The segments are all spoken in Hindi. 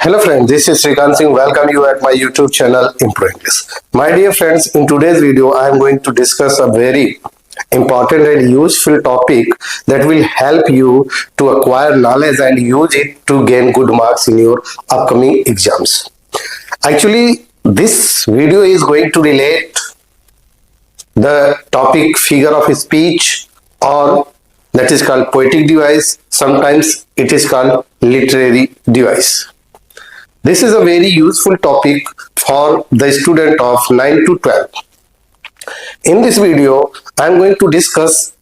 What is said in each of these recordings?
Hello friends, this is Srikant Singh. Welcome you at my YouTube channel Impro English. My dear friends, in today's video I am going to discuss a very important and useful topic that will help you to acquire knowledge and use it to gain good marks in your upcoming exams. Actually, this video is going to relate the topic figure of speech, or that is called poetic device. Sometimes it is called literary device. This is a very useful topic for the student of 9 to 12. In this video, I am going to discuss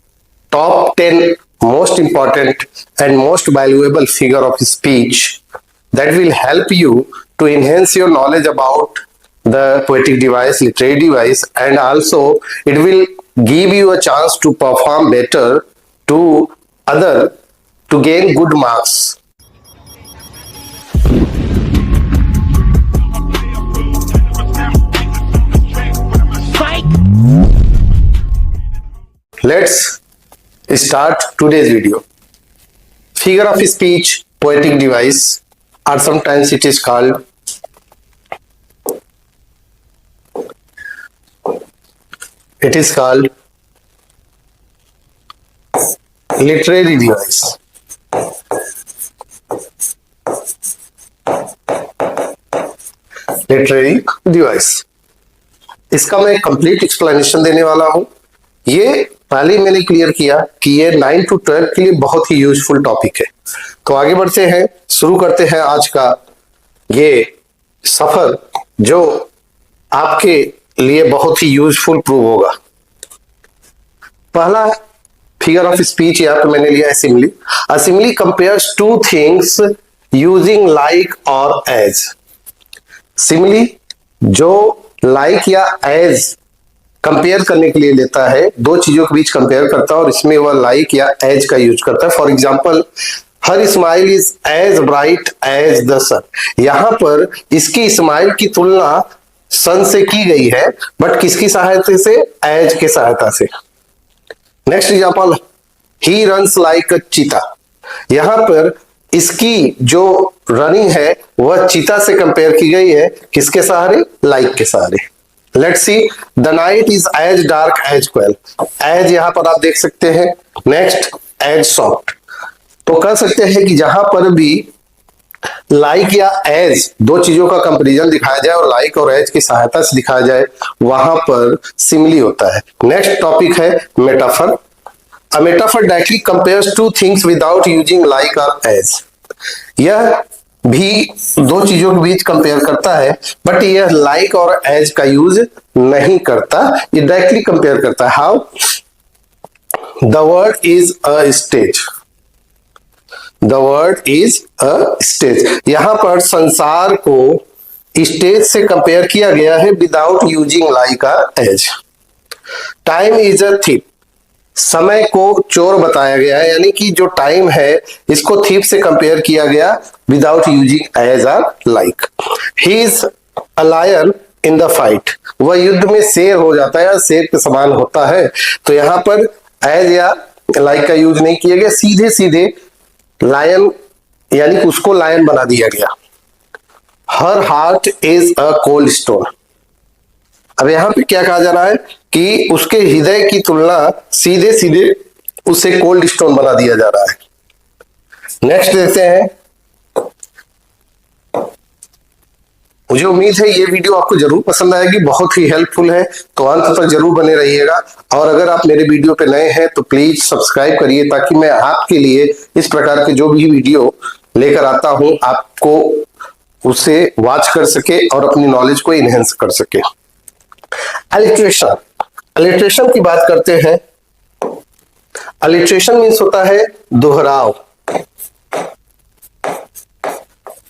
top 10 most important and most valuable figure of speech that will help you to enhance your knowledge about the poetic device, literary device, and also it will give you a chance to perform better to gain good marks. Let's start today's video. Figure of speech, poetic device, or sometimes it is called literary device. Literary device, इसका मैं कंप्लीट एक्सप्लेनेशन देने वाला हूं। ये पहले मैंने क्लियर किया कि ये 9 to 12 के लिए बहुत ही यूजफुल टॉपिक है। तो आगे बढ़ते हैं, शुरू करते हैं आज का ये सफर जो आपके लिए बहुत ही यूजफुल प्रूव होगा। पहला फिगर ऑफ स्पीच यहाँ पे मैंने लिया है simile. A simile compares two things using like और एज। सिमिली जो लाइक या एज कंपेयर करने के लिए लेता है, दो चीजों के बीच कंपेयर करता है और इसमें वह लाइक या एज का यूज करता है। For example, her smile is as bright as the sun. यहां पर इसकी स्माइल की तुलना सन से की गई है, बट किसकी सहायता से? एज के सहायता से। Next example, he runs like अ चीता। यहां पर इसकी जो रनिंग है वह चीता से कंपेयर की गई है, किसके सहारे? लाइक के सहारे। Let's see, the night is as dark as coal. As यहां पर आप देख सकते हैं। Next, as soft. तो कह सकते हैं कि जहां पर भी लाइक या एज दो चीजों का कंपैरिजन दिखाया जाए और लाइक और एज की सहायता से दिखाया जाए, वहां पर सिमिली होता है। नेक्स्ट टॉपिक है metaphor. A metaphor directly compares two things without using like और एज। यह भी दो चीजों के बीच कंपेयर करता है, बट यह लाइक और एज का यूज नहीं करता, ये डायरेक्टली कंपेयर करता है। How? The word is a stage. The word is a stage. यहां पर संसार को स्टेज से कंपेयर किया गया है विदाउट यूजिंग लाइक और as. Time is a thief. समय को चोर बताया गया है, यानी कि जो टाइम है इसको थीफ से कंपेयर किया गया विदाउट यूजिंग एज और like. He is a lion in the fight. वह युद्ध में शेर हो जाता है या शेर के समान होता है। तो यहां पर एज या लाइक का यूज नहीं किया गया, सीधे सीधे लायन यानी कि उसको लायन बना दिया गया। Her heart is a cold stone. अब यहां पे क्या कहा जा रहा है कि उसके हृदय की तुलना सीधे सीधे उसे कोल्ड स्टोन बना दिया जा रहा है। नेक्स्ट देखते हैं। मुझे उम्मीद है ये वीडियो आपको जरूर पसंद आएगी, बहुत ही हेल्पफुल है, तो अंत तक जरूर बने रहिएगा। और अगर आप मेरे वीडियो पे नए हैं तो प्लीज सब्सक्राइब करिए, ताकि मैं आपके लिए इस प्रकार के जो भी वीडियो लेकर आता हूं आपको उसे वॉच कर सके और अपनी नॉलेज को इनहेंस कर सके। अलिट्रेशन। अलिट्रेशन की बात करते हैं। अलिट्रेशन मीन्स होता है दोहराव।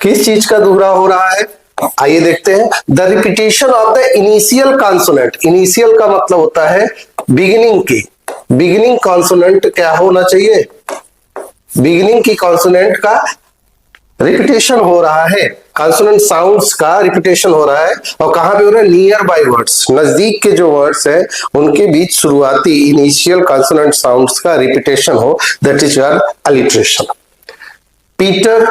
किस चीज का दोहराव हो रहा है? आइए देखते हैं। The repetition of the initial consonant. Initial का मतलब होता है बिगिनिंग की। बिगिनिंग कॉन्सोनेंट क्या होना चाहिए? बिगिनिंग की कॉन्सोनेंट का रिपीटेशन हो रहा है, कॉन्सोनेंट साउंड्स का रिपीटेशन हो रहा है। और कहां पे हो रहा है? नियर बाय वर्ड्स, नजदीक के जो वर्ड्स है उनके बीच शुरुआती इनिशियल कॉन्सोनेंट साउंड्स का रिपीटेशन हो, that is your alliteration. Peter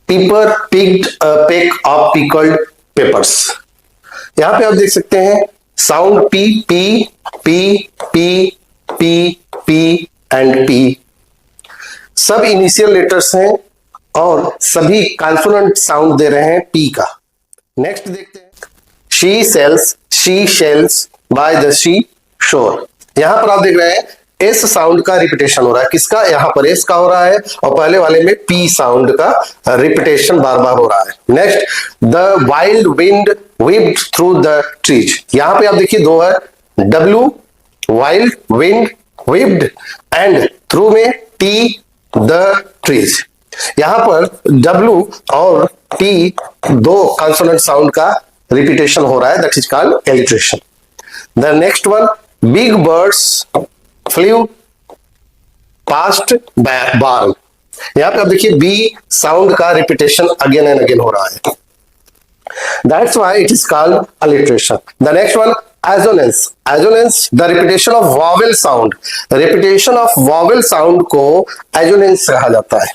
Piper picked a peck of pickled peppers. यहां पे आप देख सकते हैं sound P, P, P, P, P, P and P सब इनिशियल लेटर्स हैं और सभी कॉन्सोनेंट साउंड दे रहे हैं पी का। नेक्स्ट देखते हैं she sales, she shells by the she शोर। यहां पर आप देख रहे हैं एस साउंड का रिपीटेशन हो रहा है। किसका? यहां पर एस का हो रहा है और पहले वाले में पी साउंड का रिपीटेशन बार बार हो रहा है। Next the wild wind whipped through the trees. यहां पे आप देखिए दो है, W wild wind whipped and through में टी द ट्रीज। यहां पर डब्ल्यू और टी दो कॉन्सोनेंट साउंड का रिपीटेशन हो रहा है, that is called alliteration. The next one big birds flew past bar. यहां पे आप देखिए बी साउंड का रिपीटेशन अगेन एंड अगेन हो रहा है, that's why it is called alliteration. The next one assonance. Assonance the repetition of vowel sound. Repetition of vowel sound को assonance कहा जाता है।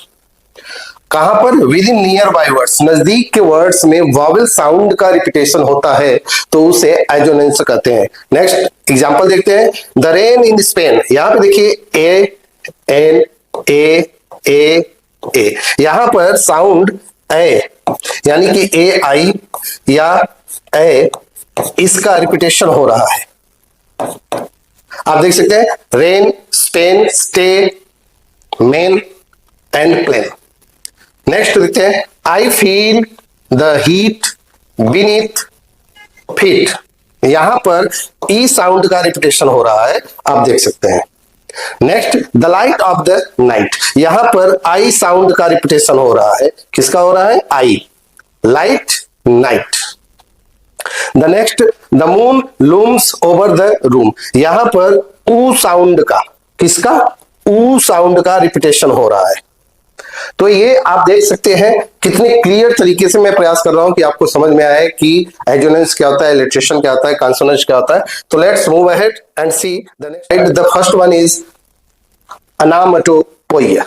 कहां पर? With in near by words, नजदीक के वर्ड्स में वॉवेल साउंड का रिपीटेशन होता है तो उसे एजोनेंस कहते हैं। नेक्स्ट एग्जांपल देखते हैं द रेन इन स्पेन। यहां पे देखिए ए एन ए यहां पर साउंड ए यानी कि ए आई या ए इसका रिपीटेशन हो रहा है। आप देख सकते हैं rain, Spain, stay, main and plane. Next देखते हैं I feel the heat beneath feet. यहां पर ई साउंड का रिपीटेशन हो रहा है, आप देख सकते हैं। Next the light of the night. यहां पर आई साउंड का रिपीटेशन हो रहा है। किसका हो रहा है? I, light, night. The next the moon looms over the room. यहां पर ऊ साउंड का, किसका? ऊ साउंड का रिपीटेशन हो रहा है। तो ये आप देख सकते हैं कितने क्लियर तरीके से मैं प्रयास कर रहा हूं कि आपको समझ में आए कि एजोनेंस क्या होता है, लिटरेशन क्या होता है, कॉन्सोनेंट्स क्या होता है। तो let's move ahead and see the next. The first one is onomatopoeia.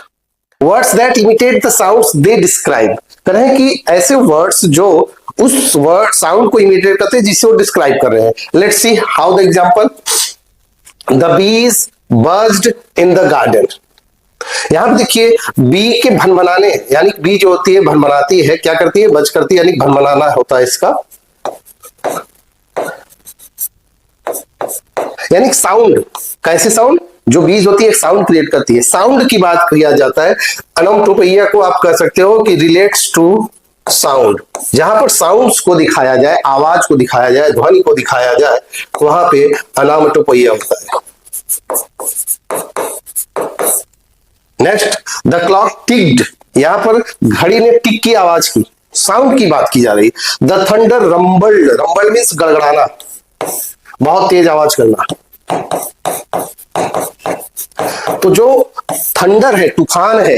Words that imitate the sounds they describe. कह रहे हैं कि ऐसे वर्ड्स जो उस वर्ड साउंड को इमिटेट करते हैं जिसे वो डिस्क्राइब कर रहे हैं। Let's see how the example the bees बज्ड in the garden. यहां पर देखिए बी के भनभनाने, यानी बी जो होती है भनभनाती है, क्या करती है? बज करती है, यानी भनभनाना होता है इसका, यानी साउंड। कैसे साउंड? जो बीज होती है एक साउंड क्रिएट करती है। साउंड की बात किया जाता है। अनोमटोपोइया को आप कह सकते हो कि रिलेट्स टू साउंड। जहां पर साउंड्स को दिखाया जाए, आवाज को दिखाया जाए, ध्वनि को दिखाया जाए, वहां पे अनोमटोपोइया होता है। Next the clock ticked. यहां पर घड़ी ने टिक की आवाज की, साउंड की बात की जा रही। The thunder rumbled. Rumble means गड़गड़ाना, बहुत तेज आवाज करना। तो जो थंडर है, तूफान है,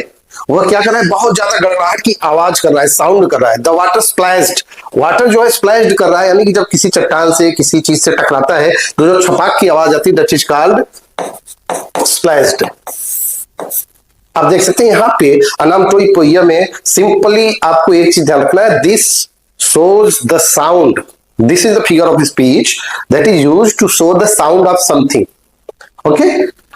वह क्या कर रहा है? बहुत ज्यादा गड़गड़ाहट की आवाज कर रहा है, साउंड कर रहा है। The water splashed. वाटर जो है स्प्लैश्ड कर रहा है, यानी कि जब किसी चट्टान से किसी चीज से टकराता है तो जो छपाक की आवाज आती है, दैट इज कॉल्ड स्प्लैश्ड। आप देख सकते हैं यहां पे अनामटोपोइया में सिंपली आपको एक चीज ध्यान रखना है, this shows the sound. This is the figure of speech that is used to show the sound of something. Okay,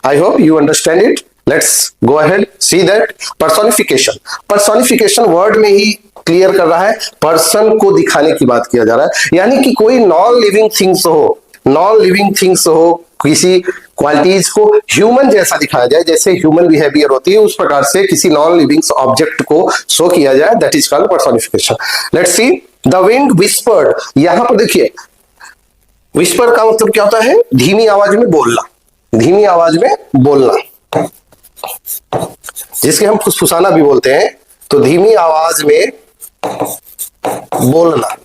I hope you understand it. Let's go ahead see that personification. Personification word में ही क्लियर कर रहा है, पर्सन को दिखाने की बात किया जा रहा है, यानी कि कोई नॉन लिविंग थिंग्स हो, नॉन लिविंग थिंग्स हो, किसी क्वालिटीज को ह्यूमन जैसा दिखाया जाए, जैसे ह्यूमन बिहेवियर होती है उस प्रकार से किसी नॉन लिविंग ऑब्जेक्ट को शो किया जाए, that is called personification. Let's see the wind whispered. यहां पर देखिए विस्पर का मतलब क्या होता है? धीमी आवाज में बोलना, धीमी आवाज में बोलना, जिसके हम फुसफुसाना भी बोलते हैं। तो धीमी आवाज में बोलना,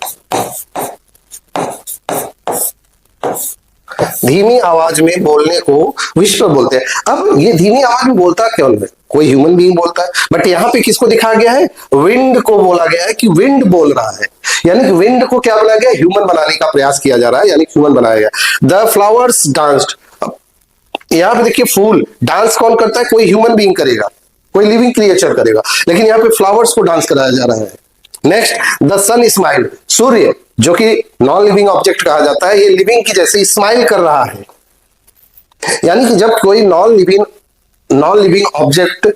धीमी आवाज में बोलने को विस्पर बोलते हैं। अब ये धीमी आवाज में बोलता क्यों है? कोई ह्यूमन बीइंग बोलता है, बट यहां पे किसको दिखाया गया है? विंड को बोला गया है कि विंड बोल रहा है, यानी कि विंड को क्या बनाया गया? ह्यूमन बनाने का प्रयास किया जा रहा है, यानी ह्यूमन बनाया गया। The flowers danced. यहां पे देखिए फूल डांस कौन करता है? कोई ह्यूमन बीइंग करेगा, कोई लिविंग क्रिएचर करेगा, लेकिन यहाँ पे फ्लावर्स को डांस कराया जा रहा है। नेक्स्ट, द सन स्माइल, सूर्य जो कि नॉन लिविंग ऑब्जेक्ट कहा जाता है, ये लिविंग की जैसे स्माइल कर रहा है। यानी कि जब कोई नॉन लिविंग ऑब्जेक्ट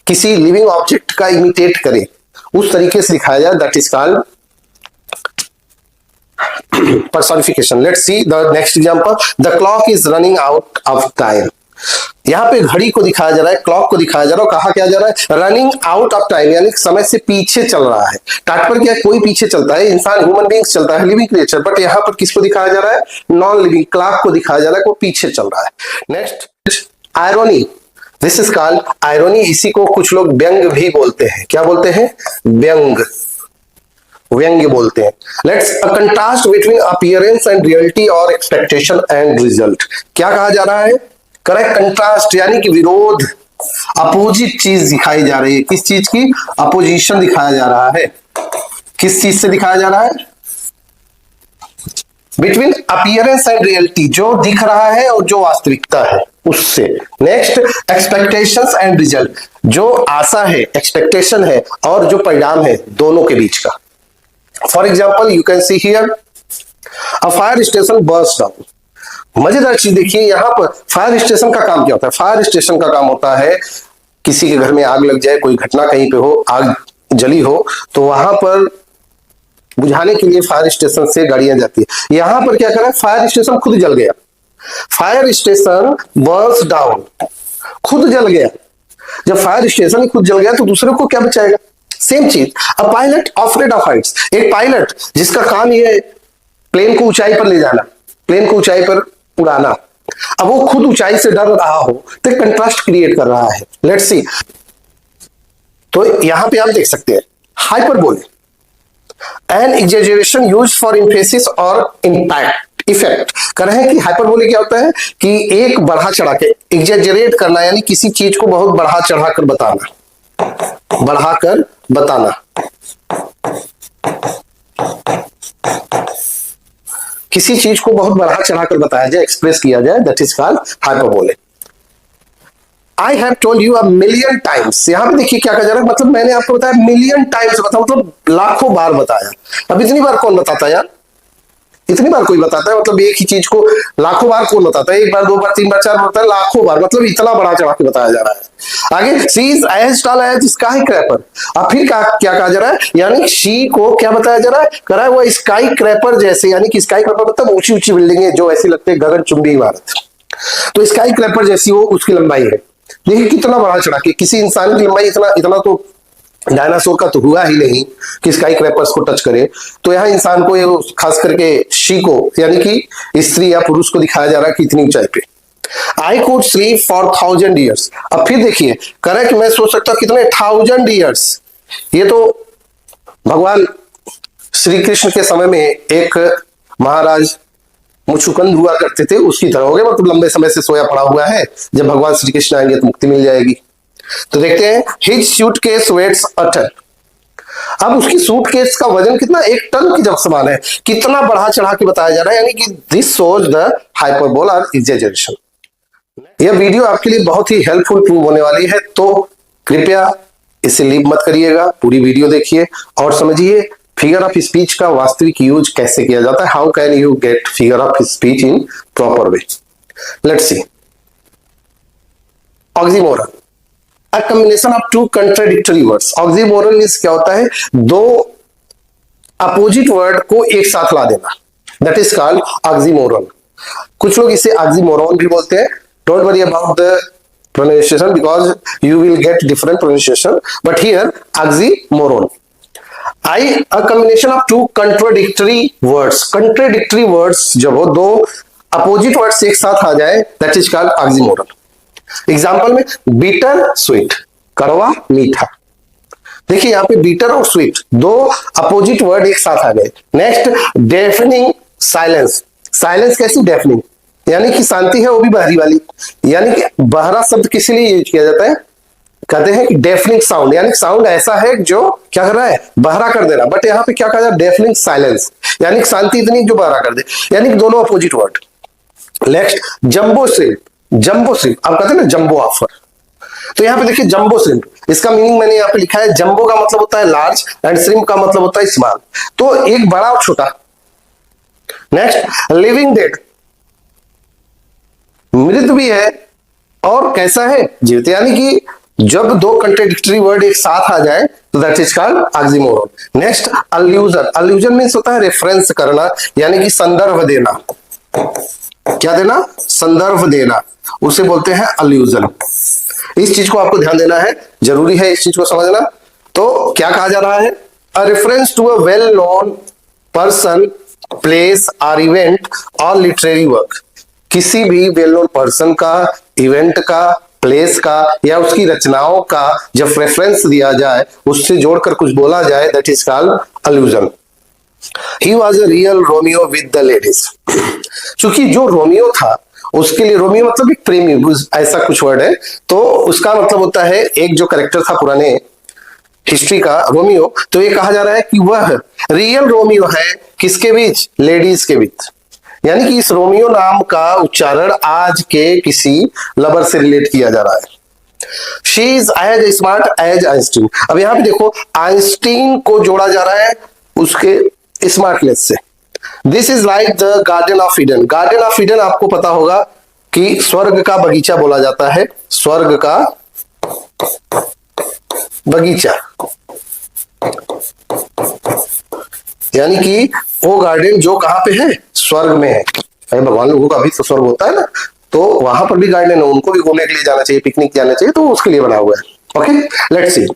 किसी लिविंग ऑब्जेक्ट का इमिटेट करे, उस तरीके से दिखाया जाए, that is called personification. Let's see the next example. The clock is running out of time. यहाँ पे घड़ी को दिखाया जा रहा है, क्लॉक को दिखाया जा रहा है, कहा क्या जा रहा है, रनिंग आउट ऑफ टाइम, यानी समय से पीछे चल रहा है। तात्पर्य क्या, कोई पीछे चलता है, इंसान ह्यूमन बींग्स चलता है, लिविंग क्रिएचर, बट यहाँ पर किसको दिखाया जा रहा है, नॉन लिविंग क्लॉक को दिखाया जा रहा है, वो पीछे चल रहा है। Next, irony, this is called irony. इसी को कुछ लोग व्यंग भी बोलते हैं। क्या बोलते हैं, व्यंग्य बोलते हैं। Let's a contrast between appearance and reality और एक्सपेक्टेशन एंड रिजल्ट। क्या कहा जा रहा है, करेक्ट, कंट्रास्ट यानी कि विरोध, अपोजिट चीज दिखाई जा रही है। किस चीज की, अपोजिशन दिखाया जा रहा है। किस चीज से दिखाया जा रहा है, बिटवीन अपीयरेंस एंड रियलिटी, जो दिख रहा है और जो वास्तविकता है उससे। नेक्स्ट, एक्सपेक्टेशंस एंड रिजल्ट, जो आशा है, एक्सपेक्टेशन है, और जो परिणाम है, दोनों के बीच का। For example you can see here a fire station burst down. मजेदार चीज देखिए, यहां पर फायर स्टेशन का काम क्या होता है, फायर स्टेशन का काम होता है किसी के घर में आग लग जाए, कोई घटना कहीं पे हो, आग जली हो, तो वहां पर बुझाने के लिए फायर स्टेशन से गाड़ियां जाती है। यहां पर क्या करा, फायर स्टेशन खुद जल गया, फायर स्टेशन बर्स्ट डाउन, खुद जल गया। जब फायर स्टेशन खुद जल गया तो दूसरे को क्या बचाएगा। सेम चीज, a pilot afraid of Heights, एक पायलट जिसका काम ये प्लेन को ऊंचाई पर ले जाना, प्लेन को ऊंचाई पर उड़ाना, अब वो खुद ऊंचाई से डर रहा हो तो कंट्रास्ट क्रिएट कर रहा है। लेट्स सी, तो यहां पे आप देख सकते हैं hyperbole, an exaggeration used for emphasis और इम्पैक्ट इफेक्ट। कर रहे हैं कि हाइपरबोले क्या होता है कि एक बढ़ा चढ़ा के, एग्जेजरेट करना यानी किसी चीज को बहुत बढ़ा चढ़ा कर बताना, बढ़ाकर बताना, किसी चीज को बहुत बढ़ा चढ़ाकर बताया जाए, एक्सप्रेस किया जाए, that is called hyperbole. I have told you a million times, यहां पे देखिए क्या कहा जा रहा है, मतलब मैंने आपको बताया मिलियन टाइम्स, मतलब लाखों बार बताया। अब इतनी बार कौन बताता है यार, इतनी बार कोई बताता है, मतलब एक ही चीज को लाखों बार कौन बताता है, एक बार, दो बार, तीन बार, चार बार बताता है, लाखों बार, मतलब इतना बढ़ा चढ़ा के बताया जा रहा है। आगे, she is as tall as skyscraper. अब फिर क्या कहा जा रहा है, यानी शी को क्या बताया जा रहा है, करा है वो स्काई क्रैपर जैसे, यानी कि स्काई क्रैपर मतलब ऊंची ऊंची बिल्डिंगें जो ऐसी लगती है गगनचुंबी इमारत, तो स्काई क्रैपर जैसी वो उसकी लंबाई है। देखिए कितना बढ़ा चढ़ा के, किसी इंसान की लंबाई इतना तो डायनासोर का तो हुआ ही नहीं कि स्काई क्रैपर्स को टच करे। तो यहाँ इंसान को, ये खास करके शी को, यानी कि स्त्री या पुरुष को दिखाया जा रहा है कि इतनी ऊंचाई पे। I could sleep for 1000 years। अब फिर देखिए, करेक्ट, मैं सोच सकता हूं कितने 1000 years। ये तो भगवान श्री कृष्ण के समय में एक महाराज मुचुकुंद हुआ करते थे, उसकी तरह हो गए, मतलब लंबे समय से सोया पड़ा हुआ है, जब भगवान श्री कृष्ण आएंगे तो मुक्ति मिल जाएगी। तो देखते हैं, his suitcase weights a ton. अब उसकी सूटकेस का वजन कितना, 1 टन की जब समान है, कितना बढ़ा चढ़ा के बताया जा रहा है, यानी कि दिस शोज द हाइपरबोला और एग्जेजरेशन। यह वीडियो आपके लिए बहुत ही हेल्पफुल प्रूव होने वाली है, तो कृपया इसे लीव मत करिएगा, पूरी वीडियो देखिए और समझिए फिगर ऑफ स्पीच का वास्तविक यूज कैसे किया जाता है। How can you get figure of speech in proper way. Let's see, oxymoron, a combination of two contradictory words. Oxymoron इस क्या होता है, दो अपोजिट वर्ड को एक साथ ला देना, दैट इज कॉल्ड ऑक्सीमोरन। कुछ लोग इसे ऑक्सीमोरन भी बोलते हैं। Don't worry about the pronunciation because you will get different pronunciation, but here oxymoron, a combination of two contradictory words। contradictory words जब वो दो opposite words एक साथ आ जाए, that is called oxymoron। Example में bitter sweet, कड़वा मीठा। देखिए यहाँ पे bitter और sweet दो opposite word एक साथ आ गए। Next, deafening silence। साइलेंस कैसी, deafening यानी कि शांति है वो भी बहरी वाली, यानी कि बहरा शब्द किस लिए यूज किया जाता है, कहते हैं कि डेफनिंग साउंड, यानी साउंड ऐसा है जो क्या कर रहा है, बहरा कर दे रहा। बट यहाँ पे क्या कहा जाए, डेफनिंग साइलेंस, यानी शांति इतनी जो बहरा कर दे, यानी कि दोनों opposite word. Next, jumbo shrimp. Jumbo shrimp, आप कहते हैं ना जंबो ऑफर, तो यहाँ पे देखिए जंबो श्रिम्प, इसका मीनिंग मैंने यहाँ पे लिखा है, जंबो का मतलब होता है लार्ज एंड श्रिम्प का मतलब होता है स्मॉल, तो एक बड़ा और छोटा। नेक्स्ट, लिविंग डेड, मृत भी है और कैसा है, जीवित, यानी कि जब दो कंट्राडिक्टरी वर्ड एक साथ आ जाए तो that is called oxymoron. Next, allusion, allusion means होता है रेफरेंस करना, यानी कि संदर्भ देना। क्या देना, संदर्भ देना, उसे बोलते हैं अल्यूजन। इस चीज को आपको ध्यान देना है, जरूरी है इस चीज को समझना। तो क्या कहा जा रहा है, a reference to a well known person, place और इवेंट और लिटरेरी वर्क, किसी भी वेल नोन पर्सन का, इवेंट का, प्लेस का या उसकी रचनाओं का जब रेफरेंस दिया जाए, उससे जोड़कर कुछ बोला जाए, that is called allusion. He was a real Romeo with the ladies, क्योंकि जो रोमियो था उसके लिए, रोमियो मतलब एक प्रेमी, ऐसा कुछ वर्ड है, तो उसका मतलब होता है एक जो कैरेक्टर था पुराने हिस्ट्री का रोमियो, तो ये कहा जा रहा है कि वह रियल रोमियो है किसके बीच, लेडीज के बीच, यानी कि इस रोमियो नाम का उच्चारण आज के किसी लवर से रिलेट किया जा रहा है। She is as smart as Einstein, अब यहां पे देखो आइंस्टीन को जोड़ा जा रहा है उसके स्मार्टनेस से। This is like the garden of Eden, garden of Eden आपको पता होगा कि स्वर्ग का बगीचा बोला जाता है, स्वर्ग का बगीचा, यानी कि वो गार्डन जो कहां पे है, स्वर्ग में है। अरे भगवान लोगों का भी तो स्वर्ग होता है ना, तो वहां पर भी गार्डन है, उनको भी घूमने के लिए जाना चाहिए, पिकनिक जाना चाहिए, तो उसके लिए बना हुआ है। Okay, let's see.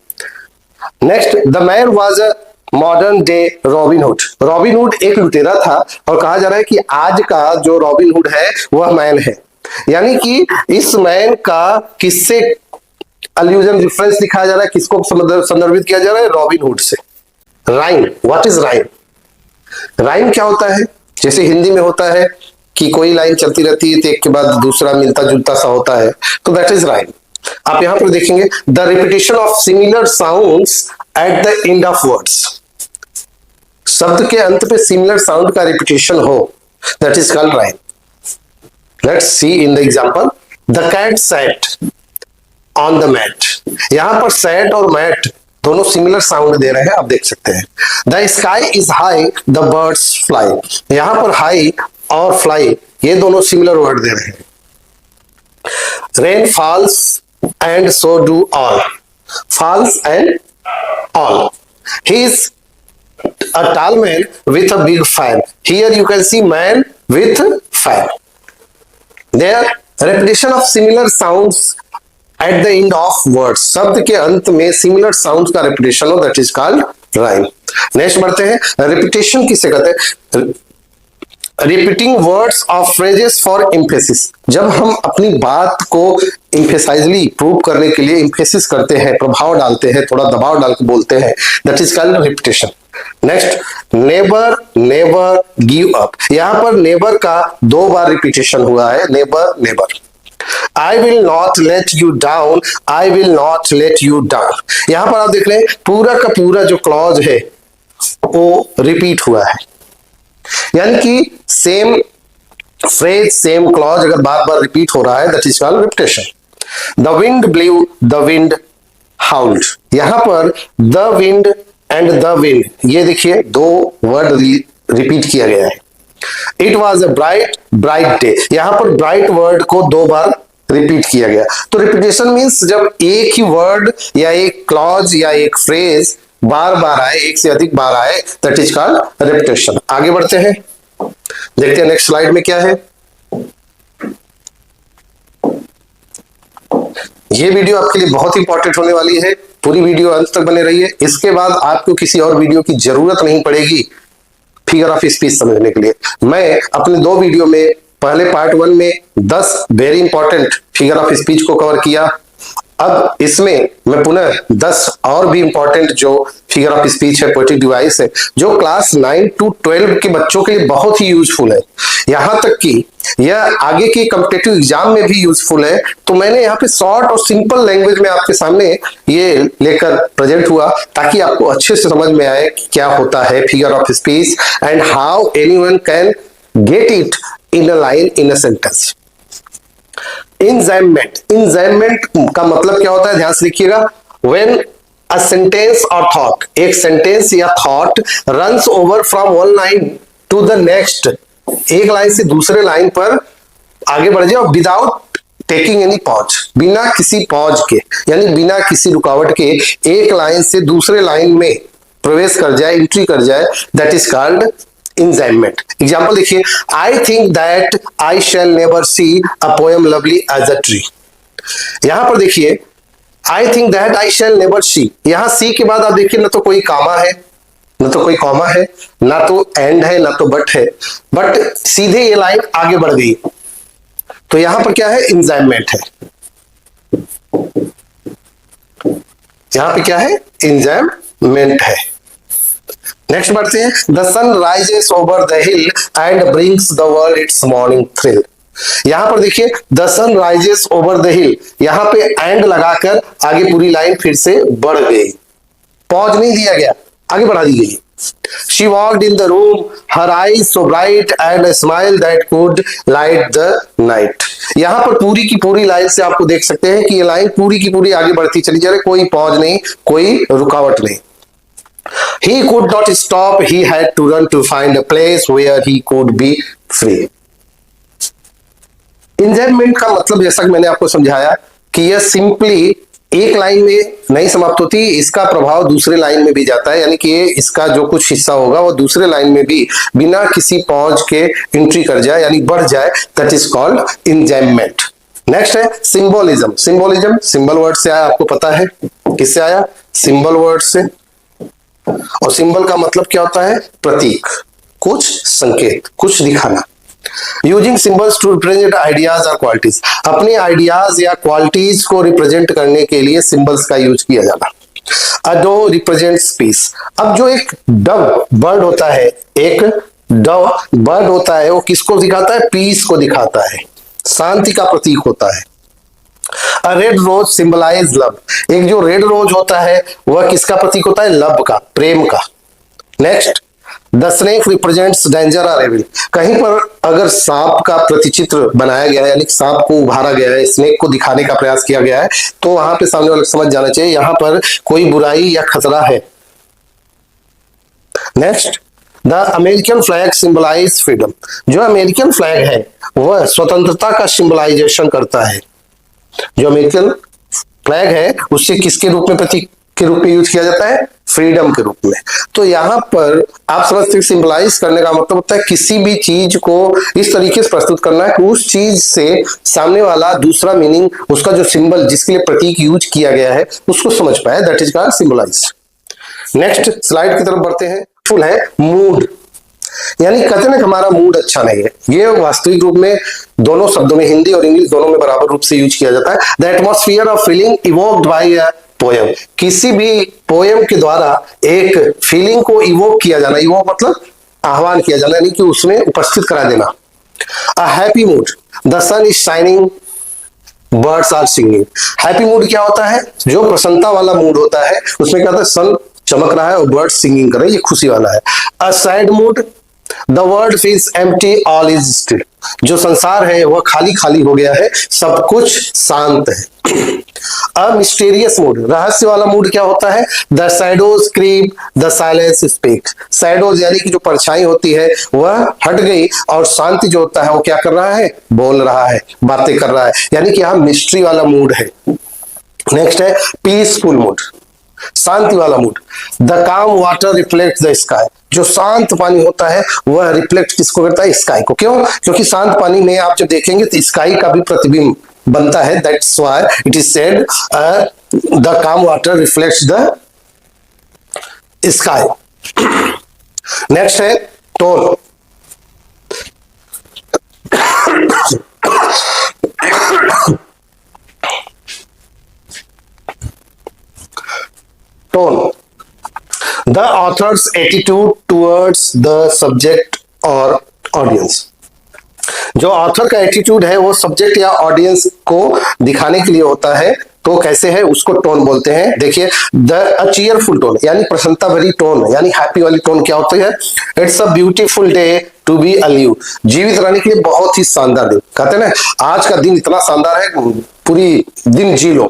Next, the man was a modern day robin hood, robin hood एक लुटेरा था, और कहा जा रहा है कि आज का जो रॉबिन हुड है वह मैन है, यानी कि इस मैन का किससे अल्यूजन रेफरेंस दिखाया जा रहा है, किसको संदर्भित किया जा रहा है, रॉबिन हुड से। Rhyme, what is rhyme, rhyme क्या होता है, जैसे हिंदी में होता है कि कोई लाइन चलती रहती है तो एक के बाद दूसरा मिलता जुलता सा होता है, तो दैट इज राइम। आप यहां पर देखेंगे, the repetition of similar sounds at the end of words, शब्द के अंत पे सिमिलर साउंड का रिपीटेशन हो, that is called rhyme. Let's see in the example, the cat sat on the mat, यहां पर सैट और मैट दोनों सिमिलर साउंड दे रहे हैं, आप देख सकते हैं। The sky is high, the birds fly, यहां पर हाई और फ्लाई ये दोनों सिमिलर वर्ड दे रहे हैं। Rain falls and so do all, falls and all. He is a tall man with a big fan, here you can see man with fan। there repetition of similar sounds at the end of words, शब्द के अंत में सिमिलर साउंड्स का रिपीटेशन हो, that is called rhyme. Next बढ़ते हैं, रिपीटेशन किसे कहते हैं, repeating words of phrases for emphasis, जब हम अपनी बात को एम्फेसाइजली प्रूव करने के लिए एम्फेसिस करते हैं, प्रभाव डालते हैं, थोड़ा दबाव डाल के बोलते हैं, that is called repetition. Next, never never give up, यहां पर नेवर का दो बार रिपीटेशन हुआ है, never never. I will not let you down, I will not let you down, यहां पर आप देख रहे हैं पूरा का पूरा जो क्लॉज है वो रिपीट हुआ है, यानी कि सेम फ्रेज सेम क्लॉज अगर बार बार रिपीट हो रहा है, that is called repetition. The wind blew, the wind howled, यहां पर the wind and the wind ये देखिए दो वर्ड रिपीट किया गया है। It was a bright bright day, यहां पर ब्राइट वर्ड को दो बार रिपीट किया गया। तो रिपीटेशन मीन्स जब एक ही वर्ड या एक क्लॉज या एक फ्रेज बार बार आए, एक से अधिक बार आए, दैट इज कॉल्ड रिपीटेशन। आगे बढ़ते हैं, देखते हैं नेक्स्ट स्लाइड में क्या है। ये वीडियो आपके लिए बहुत इंपॉर्टेंट होने वाली है, पूरी वीडियो अंत तक बने रहिए, इसके बाद आपको किसी और वीडियो की जरूरत नहीं पड़ेगी फिगर ऑफ स्पीच समझने के लिए। मैं अपने दो वीडियो में, पहले पार्ट 1 में 10 very important figure of speech को कवर किया, अब इसमें मैं पुनः 10 और भी इंपॉर्टेंट जो फिगर ऑफ स्पीच है, पोएटिक डिवाइस है, जो क्लास 9 to 12 के बच्चों के लिए बहुत ही यूजफुल है, यहां तक कि यह आगे के कॉम्पिटिटिव एग्जाम में भी यूजफुल है। तो मैंने यहाँ पे शॉर्ट और सिंपल लैंग्वेज में आपके सामने ये लेकर प्रेजेंट हुआ, ताकि आपको अच्छे से समझ में आए कि क्या होता है figure of speech and how anyone can get it in a line, in a sentence. Enjambment, enjambment का मतलब क्या होता है, ध्यान से देखिएगा। व्हेन अ सेंटेंस और थॉट, एक सेंटेंस या thought runs over from one line to the next, एक लाइन से दूसरे लाइन पर आगे बढ़ जाए, विदाउट टेकिंग एनी पॉज, बिना किसी पॉज के, यानी बिना किसी रुकावट के एक लाइन से दूसरे लाइन में प्रवेश कर जाए, एंट्री कर जाए, that is called enjambment. Example देखिए, I think that I shall never see a poem lovely as a tree. यहां पर देखिए, I think that I shall never see, यहां सी के बाद आप देखिए ना तो कोई कामा है, ना तो कोई कॉमा है, ना तो एंड है, ना तो बट है, बट सीधे ये लाइन आगे बढ़ गई, तो यहां पर क्या है, इंजाइमेंट है। यहां पे क्या है, इंजाइमेंट है। नेक्स्ट बढ़ते हैं, the sun rises over the hill and brings the world its morning thrill. यहां पर देखिए, the sun rises over the hill, यहां पे एंड लगाकर आगे पूरी लाइन फिर से बढ़ गई, पॉज नहीं दिया गया, आगे बढ़ा दी गई। She walked in the room, her eyes so bright and a smile that could light the night. यहां पर पूरी की पूरी लाइन से आपको देख सकते हैं कि ये लाइन पूरी की पूरी आगे बढ़ती चली जा रही, कोई पॉज नहीं, कोई रुकावट नहीं। He could not stop, he had to run to find a place where he could be free. इंजाइमेंट का मतलब जैसा कि मैंने आपको समझाया कि यह सिंपली एक लाइन में नहीं समाप्त होती, इसका प्रभाव दूसरे लाइन में भी जाता है, यानी कि इसका जो कुछ हिस्सा होगा वो दूसरे लाइन में भी बिना किसी पॉज के एंट्री कर जाए, यानी बढ़ जाए, दैट इज कॉल्ड इंजाइमेंट। नेक्स्ट है सिंबोलिज्म। सिंबोलिज्म सिंबल वर्ड से आया, आपको पता है किससे आया, सिंबल वर्ड से। और सिंबल का मतलब क्या होता है, प्रतीक, कुछ संकेत, कुछ दिखाना। Using symbols to represent ideas और क्वालिटीज, अपने आइडियाज या क्वालिटीज को रिप्रेजेंट करने के लिए सिंबल्स का यूज किया जाना। A dove represents peace. अब जो एक डव बर्ड होता है, एक डव बर्ड होता है, वो किसको दिखाता है, पीस को दिखाता है, शांति का प्रतीक होता है। अ रेड रोज सिंबलाइज लव, एक जो रेड रोज होता है वह किसका प्रतीक होता है, लव का, प्रेम का। Next, the snake represents danger और एविल, कहीं पर अगर सांप का प्रतिचित्र बनाया गया है, यानी सांप को उभारा गया है, स्नेक को दिखाने का प्रयास किया गया है, तो वहां पे सामने वाले समझ जाना चाहिए यहां पर कोई बुराई या खतरा है। Next, the American flag symbolize freedom, जो अमेरिकन फ्लैग है वह स्वतंत्रता का सिंबलाइजेशन करता है। जो अमेरिकन फ्लैग है उससे किसके रूप में, प्रतीक के रूप में यूज किया जाता है, फ्रीडम के रूप में। तो यहां पर आप समझते हैं सिंबलाइज करने का मतलब होता है किसी भी चीज को इस तरीके से प्रस्तुत करना है कि उस चीज से सामने वाला दूसरा मीनिंग, उसका जो सिंबल जिसके लिए प्रतीक यूज किया गया है उसको समझ पाए, that is called symbolize. Next slide की तरफ बढ़ते हैं। फुल है मूड, यानी कहते हैं हमारा मूड अच्छा नहीं है, ये वास्तविक रूप में दोनों शब्दों में, हिंदी और इंग्लिश दोनों में बराबर रूप से यूज किया जाता है। The atmosphere of feeling evoked by a poem, किसी भी पोएम के द्वारा एक फीलिंग को इवोक किया जाना, इवोक मतलब आह्वान किया जाना, यानी कि उसमें उपस्थित करा देना। A happy mood, the sun is shining, birds are singing. Happy mood क्या होता है, जो प्रसन्नता वाला मूड होता है, उसमें क्या होता है, सन चमक रहा है और बर्ड सिंगिंग कर रहे हैं, ये खुशी वाला है। A sad mood, the world feels empty, all is still, जो संसार है वह खाली खाली हो गया है, सब कुछ शांत है। अ मिस्टीरियस मूड, रहस्य वाला मूड क्या होता है, the shadows creep, the silence speak, shadows यानी कि जो परछाई होती है वह हट गई और शांति जो होता है वो क्या कर रहा है, बोल रहा है, बातें कर रहा है, यानी कि यहाँ मिस्ट्री वाला मूड है। नेक्स्ट है पीसफुल मूड, शांति वाला mood. The calm water reflect the sky, जो शांत पानी होता है वह रिफ्लेक्ट किसको करता है, स्काई को। क्यों, क्योंकि शांत पानी में आप जब देखेंगे तो स्काई का भी प्रतिबिंब बनता है, that's why it is said the calm water reflects the sky. Next है tone, tone, the author's attitude towards the subject और ऑडियंस, जो ऑथर का एटीट्यूड है वो सब्जेक्ट या ऑडियंस को दिखाने के लिए होता है तो कैसे है उसको टोन बोलते हैं। देखिए अ चीयरफुल टोन यानी प्रसन्नता भरी टोन यानी हैप्पी वाली टोन क्या होती है? It's a beautiful day to be alive, जीवित रहने के लिए बहुत ही शानदार दिन। कहते हैं ना आज का दिन इतना शानदार है पूरी दिन जी लो।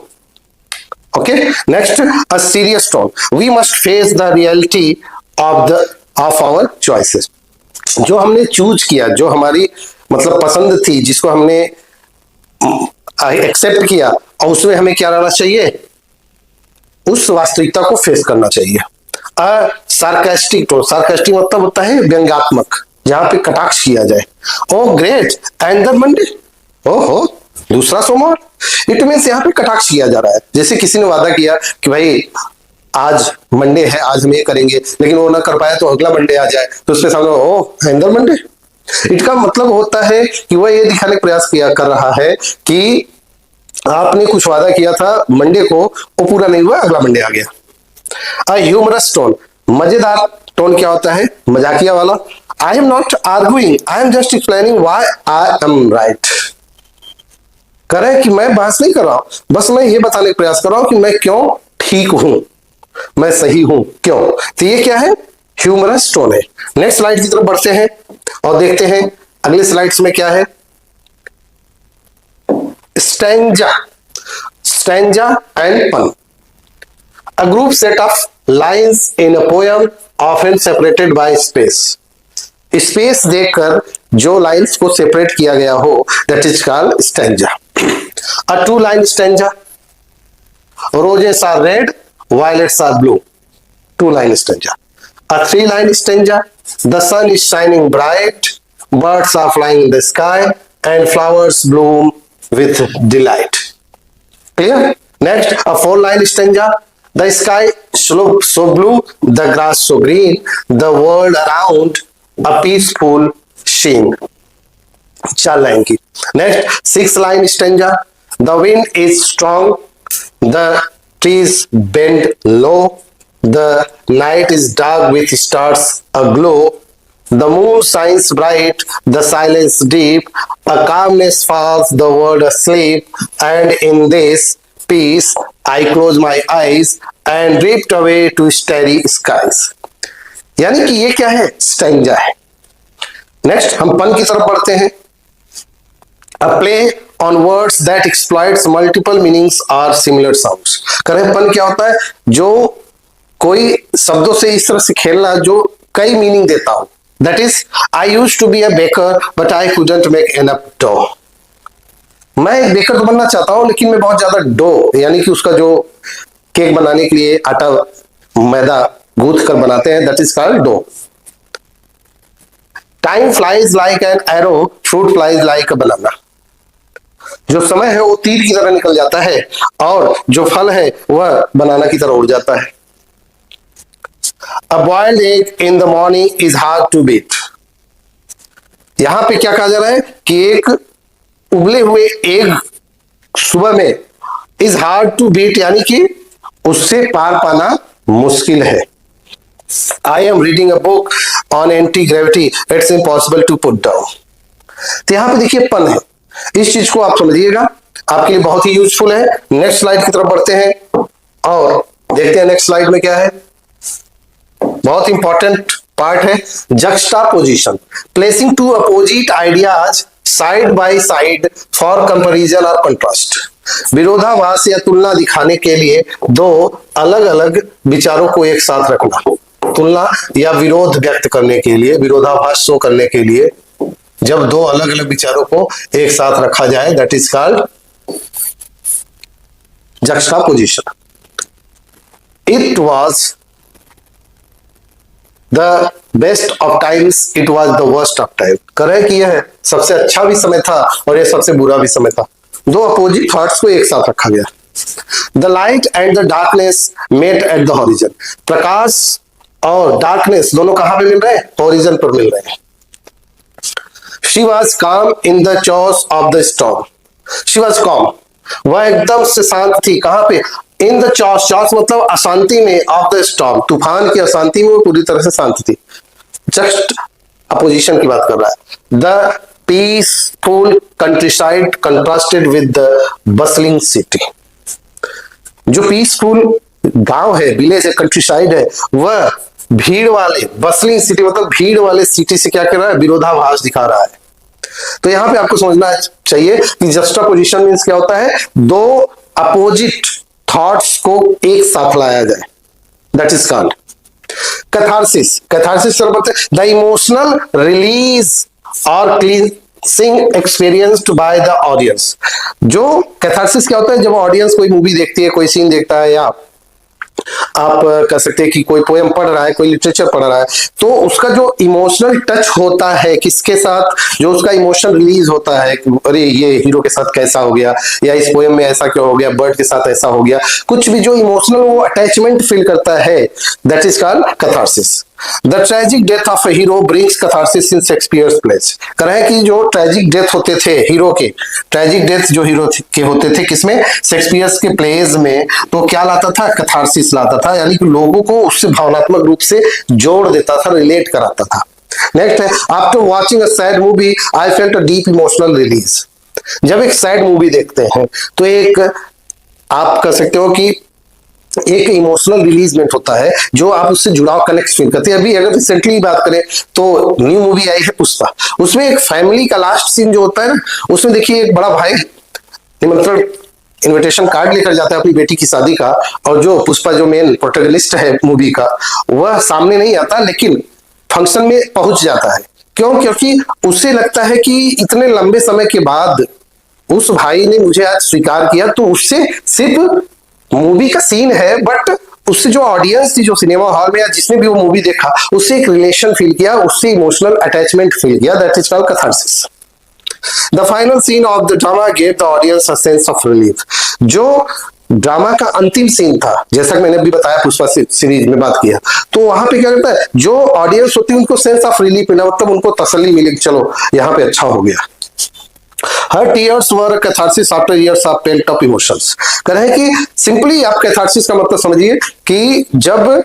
Okay next a serious tone, we must face the reality of our choices. जो हमने चूज किया, जो हमारी मतलब पसंद थी, जिसको हमने एक्सेप्ट किया, और उसमें हमें क्या रहना चाहिए? उस वास्तविकता को फेस करना चाहिए। अ सार्कास्टिक टोन, सार्कास्टिक मतलब होता है व्यंग्यात्मक, जहां पे कटाक्ष किया जाए। ओ ग्रेट एंड द मंडे, ओहो दूसरा सोमवार, इट मीन्स यहाँ पे कटाक्ष किया जा रहा है। जैसे किसी ने वादा किया कि भाई आज मंडे है, आज हम ये करेंगे, लेकिन वो ना कर पाया तो अगला मंडे आ जाए, तो उसके सामने ओ एंड द मंडे। इसका मतलब होता है कि वह ये दिखाने का प्रयास किया कर रहा है कि आपने कुछ वादा किया था मंडे को, वो पूरा नहीं हुआ, अगला मंडे आ गया। अ ह्यूमरस टोन, मजेदार टोन क्या होता है? मजाकिया वाला। I am not arguing, I am just explaining why I am right. कह रहे हैं कि मैं बहस नहीं कर रहा हूं, बस मैं ये बताने का प्रयास कर रहा हूं कि मैं क्यों ठीक हूं, मैं सही हूं क्यों। तो ये क्या है? ह्यूमरस टोन है। नेक्स्ट स्लाइड की तरफ बढ़ते हैं और देखते हैं अगले स्लाइड्स में क्या है। Stanza, stanza and pun, a group set of lines in a poem often separated by space. Space देकर जो लाइंस को सेपरेट किया गया हो, that is called stanza. A two line stanza, roses are red, violets are blue. Two line stanza. A three line stanza. The sun is shining bright, birds are flying in the sky, and flowers bloom with delight. Clear? Next, a four line stanza. The sky so blue, the grass so green, the world around a peaceful sheen. 4 line की। Next 6 line stanza, the wind is strong, the trees bend low, the night is dark with stars aglow, the moon shines bright, the silence deep, a calmness falls, the world asleep, and in this peace I close my eyes and drift away to starry skies। यानी कि ये क्या है? स्टेंजा है। नेक्स्ट हम पन की तरफ बढ़ते हैं। A play on words that exploits multiple meanings or similar sounds। करें पन क्या होता है? जो कोई शब्दों से इस तरह से खेलना जो कई मीनिंग देता हो। That is, I used to be a baker, but I couldn't make enough dough। मैं एक बेकर तो बनना चाहता हूं, लेकिन मैं बहुत ज्यादा डो यानी कि उसका जो केक बनाने के लिए आटा मैदा गूंथ कर बनाते हैं, that is called dough. Time flies like an arrow, fruit flies like a banana. जो समय है वो तीर की तरह निकल जाता है, और जो फल है वह बनाना की तरह उड़ जाता है। A boiled egg in the morning is hard to beat। यहां पे क्या कहा जा रहा है कि एक उबले हुए एग सुबह में इज हार्ड टू बीट, यानी कि उससे पार पाना मुश्किल है। I am reading a book on anti gravity, it's impossible to put down. तो यहां पे देखिए पन है, इस चीज को आप समझिएगा, आपके लिए बहुत ही यूजफुल है। नेक्स्ट स्लाइड की तरफ बढ़ते हैं और देखते हैं नेक्स्ट स्लाइड में क्या है। बहुत इंपॉर्टेंट पार्ट है juxtaposition, placing two opposite ideas side by side for comparison और कंट्रास्ट। विरोधाभास या तुलना दिखाने के लिए दो अलग अलग विचारों को एक साथ रखना, तुलना या विरोध व्यक्त करने के लिए, विरोधाभास शो करने के लिए जब दो अलग अलग विचारों को एक साथ रखा जाए, that is called juxtaposition. It was the best of times, it was the worst of time. करें कि यह सबसे अच्छा भी समय था और यह सबसे बुरा भी समय था। दो अपोजिट थॉट्स को एक साथ रखा गया। The light and the darkness met at the horizon. प्रकाश और डार्कनेस दोनों कहां पे मिल रहे हैं? हॉरिजन पर मिल रहे हैं। She was calm in the chaos of the storm. She was calm, वह एकदम से शांत थी। कहां पे? इन द चॉस, चॉस मतलब अशांति में, ऑफ द स्टॉर्म तूफान की अशांति में वो पूरी तरह से शांत थी। जस्ट अपोजिशन की बात कर रहा है। The peaceful country side contrasted with the bustling city. जो पीसफुल गांव है, विलेज है, कंट्री साइड है, वह भीड़ वाले बसलिंग सिटी मतलब भीड़ वाले सिटी से क्या कर रहा है, विरोधाभास दिखा रहा है। तो यहां पे आपको समझना चाहिए कि जस्टापोजिशन मींस क्या होता है, दो अपोजिट थॉट्स को एक साथ लाया जाए, that is called catharsis. Catharsis the emotional release और cleansing experienced by the audience. जो कैथारसिस क्या होता है, जब ऑडियंस कोई मूवी देखती है, कोई सीन देखता है, या आप कह सकते हैं कि कोई पोएम पढ़ रहा है, कोई लिटरेचर पढ़ रहा है, तो उसका जो इमोशनल टच होता है किसके साथ, जो उसका इमोशन रिलीज होता है, अरे ये हीरो के साथ कैसा हो गया, या इस पोएम में ऐसा क्यों हो गया, बर्ड के साथ ऐसा हो गया, कुछ भी जो इमोशनल वो अटैचमेंट फील करता है, that is called catharsis. The tragic death of A hero brings catharsis in Shakespeare's place. कह रहे हैं कि जो ट्रेजिक डेथ होते थे हीरो के, ट्रेजिक डेथ जो हीरो के होते थे किसमें, शेक्सपियर्स के प्लेज में, तो क्या लाता था, कैथारसिस लाता था, यानी कि लोगों को उससे भावनात्मक रूप से जोड़ देता था, रिलेट कराता था। नेक्स्ट है, after watching a sad movie I felt a deep emotional release. जब एक सैड मूवी देखते हैं तो एक आप कह सकते हो कि एक इमोशनल रिलीजमेंट होता है, जो आप उससे जुड़ाव कनेक्ट फील करते हैं। अभी अगर रिसेंटली बात करें तो न्यू मूवी आई है पुष्पा, उसमें एक फैमिली का लास्ट सीन जो होता है ना, उसमें देखिए एक बड़ा भाई निमंत्रण इनविटेशन कार्ड लेकर जाता है अपनी बेटी की शादी का, और जो पुष्पा जो मेन प्रोटैगनिस्ट है मूवी का, वह सामने नहीं आता लेकिन फंक्शन में पहुंच जाता है। क्यों? क्योंकि उसे लगता है कि इतने लंबे समय के बाद उस भाई ने मुझे आज स्वीकार किया, तो उससे सिर्फ मूवी का सीन है, बट उससे जो ऑडियंस थी, जो सिनेमा हॉल में या जिसने भी वो मूवी देखा, उससे एक रिलेशन फील किया, उससे इमोशनल अटैचमेंट फील किया, that is called catharsis. The final scene of the drama gave the audience a sense of relief. जो ड्रामा का अंतिम सीन था, जैसा कि मैंने अभी बताया पुष्पा सीरीज में बात किया, तो वहां पे क्या करता है, जो ऑडियंस होती है उनको सेंस ऑफ रिलीफ मिला, मतलब उनको तसल्ली मिली, चलो यहाँ पे अच्छा हो गया। Her tears were a catharsis after years of pent up emotions। कह रहे हैं कि सिंपली आप कैथारसिस का मतलब समझिए कि जब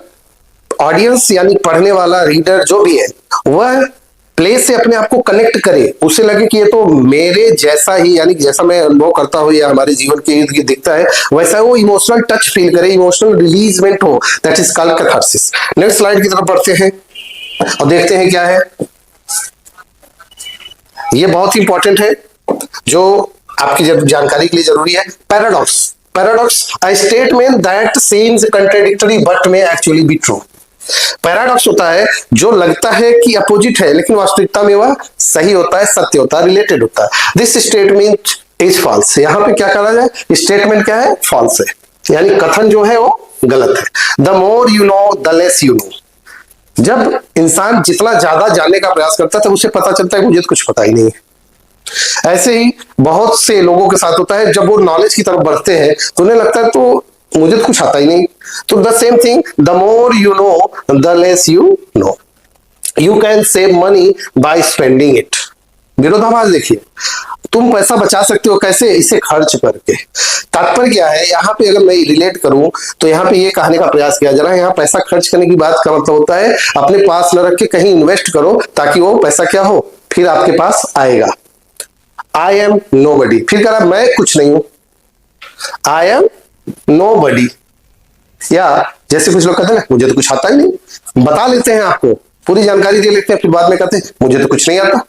ऑडियंस यानी पढ़ने वाला रीडर जो भी है, वह प्ले से अपने आप को कनेक्ट करे, उसे लगे कि ये तो मेरे जैसा ही, यानी जैसा मैं अनुभव करता हूं या हमारे जीवन के इर्द गिर्द दिखता है, वैसा वो इमोशनल टच फील करे, इमोशनल रिलीजमेंट हो, that is called catharsis. Next slide की तरफ बढ़ते हैं और देखते हैं क्या है। ये बहुत ही इंपॉर्टेंट है, जो आपकी जानकारी के लिए जरूरी है। Paradox. Paradox a statement that seems contradictory but may actually be true. Paradox होता है जो लगता है कि अपोजिट है, लेकिन वास्तविकता में वह सही होता है, सत्य होता है, रिलेटेड होता है। This statement is false. यहां पे क्या कहा जाए, स्टेटमेंट क्या है, फॉल्स है, यानी कथन जो है वो गलत है। The more you know the less you know. जब इंसान जितना ज्यादा जानने का प्रयास करता है, तब उसे पता चलता है मुझे तो कुछ पता ही नहीं है। ऐसे ही बहुत से लोगों के साथ होता है, जब वो नॉलेज की तरफ बढ़ते हैं तो उन्हें लगता है तो मुझे तो कुछ आता ही नहीं। तो the same thing, the more you know the less you know. You can save money by spending it. विरोधाभास देखिए, तुम पैसा बचा सकते हो कैसे, इसे खर्च करके। तात्पर्य क्या है, यहाँ पे अगर मैं रिलेट करूं तो यहाँ पे ये कहने का प्रयास किया जा रहा है, यहाँ पैसा खर्च करने की बात का मतलब होता है अपने पास न रख के कहीं इन्वेस्ट करो, ताकि वो पैसा क्या हो, फिर आपके पास आएगा। आई एम नो बडी, फिर कह रहा मैं कुछ नहीं हूं, आई एम नो बडी। या जैसे कुछ लोग कहते हैं मुझे तो कुछ आता ही नहीं, बता लेते हैं आपको, पूरी जानकारी दे लेते हैं, फिर बाद में कहते हैं मुझे तो कुछ नहीं आता।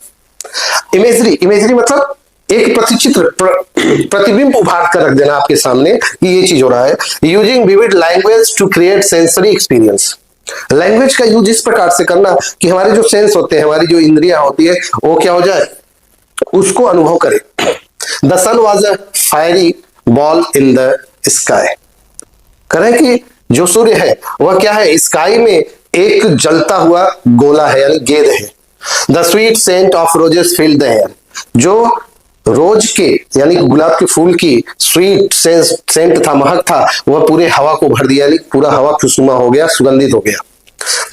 इमेजरी। इमेजरी मतलब एक प्रतिचित्र, प्रतिबिंब उभार कर रख देना आपके सामने कि ये चीज हो रहा है। Using vivid language to create sensory experience. Language का यूज इस प्रकार से करना कि हमारे जो सेंस होते हैं, हमारी जो इंद्रियां होती है, वो क्या हो जाए, उसको अनुभव करें। The sun was a fiery ball in the sky. करें कि जो सूर्य है वह क्या है, स्काई में एक जलता हुआ गोला है, यानी गेंद है। The sweet scent of roses filled the air. जो रोज के यानी गुलाब के फूल की स्वीट सेंट था, महक था, वह पूरे हवा को भर दिया, यानी पूरा हवा खुशनुमा हो गया, सुगंधित हो गया।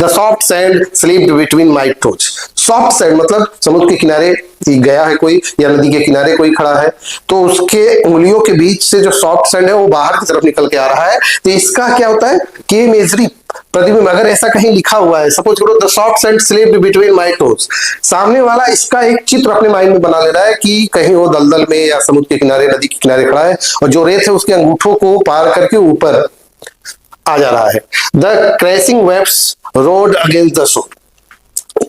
The soft sand slept between my toes. Soft sand मतलब समुद्र के किनारे गया है कोई, या नदी के किनारे कोई खड़ा है, तो उसके उंगलियों के बीच से जो सॉफ्ट सैंड है वो बाहर की तरफ निकल के आ रहा है। तो इसका क्या होता है कि इमेजरी प्रतिबिंब, अगर ऐसा कहीं लिखा हुआ है, सपोज करो the socks and slipped between my toes, सामने वाला इसका एक चित्र अपने माइंड में बना ले रहा है कि कहीं वो दलदल में या समुद्र के किनारे, नदी के किनारे खड़ा है और जो रेत है उसके अंगूठों को पार करके ऊपर आ जा रहा है। The crashing waves road against the shore,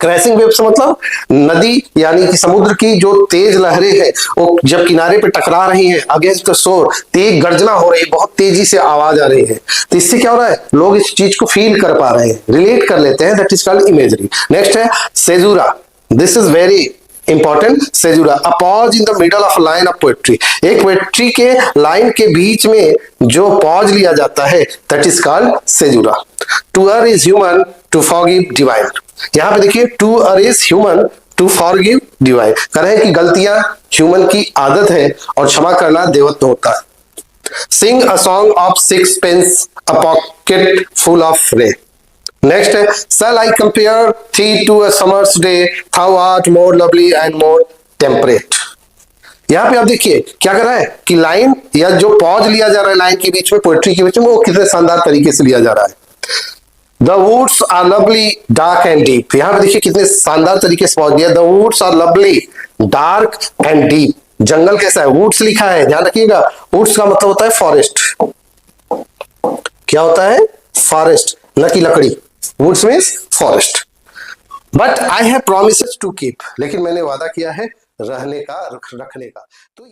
crashing waves मतलब नदी यानी कि समुद्र की जो तेज लहरें हैं वो जब किनारे पे टकरा रही हैं, अगेंस्ट द शोर, तेज गर्जना हो रही है, बहुत तेजी से आवाज आ रही है, तो इससे क्या हो रहा है, लोग इस चीज को फील कर पा रहे हैं, रिलेट कर लेते हैं, that is called imagery. Next है caesura, this is very important. Caesura, a pause in the middle of line of poetry, एक पोएट्री के लाइन के बीच में जो पॉज लिया जाता है that is called caesura. To err is human to forgive divine, यहां पे देखिए to err is human to forgive divine, कह रहे हैं कि गलतियां ह्यूमन की आदत है और क्षमा करना देवत्व होता है। Sing a song of sixpence a pocket full of rye, next है shall I compare thee to a summer's day, thou art more lovely and more temperate। यहां पे आप देखिए क्या कर रहा है कि लाइन या जो पॉज लिया जा रहा है लाइन के बीच में, पोएट्री के बीच में, वो कितने शानदार तरीके से लिया जा रहा है। The woods are lovely dark and deep, यहां पे देखिए कितने शानदार तरीके से पॉज दिया। The woods are lovely dark and deep, जंगल कैसा है, वुड्स लिखा है, ध्यान रखिएगा, वुड्स का मतलब होता है फॉरेस्ट, क्या होता है, फॉरेस्ट, न कि लकड़ी, woods means forest. But I have promises to keep, लेकिन मैंने वादा किया है रहने का, रखने का। तो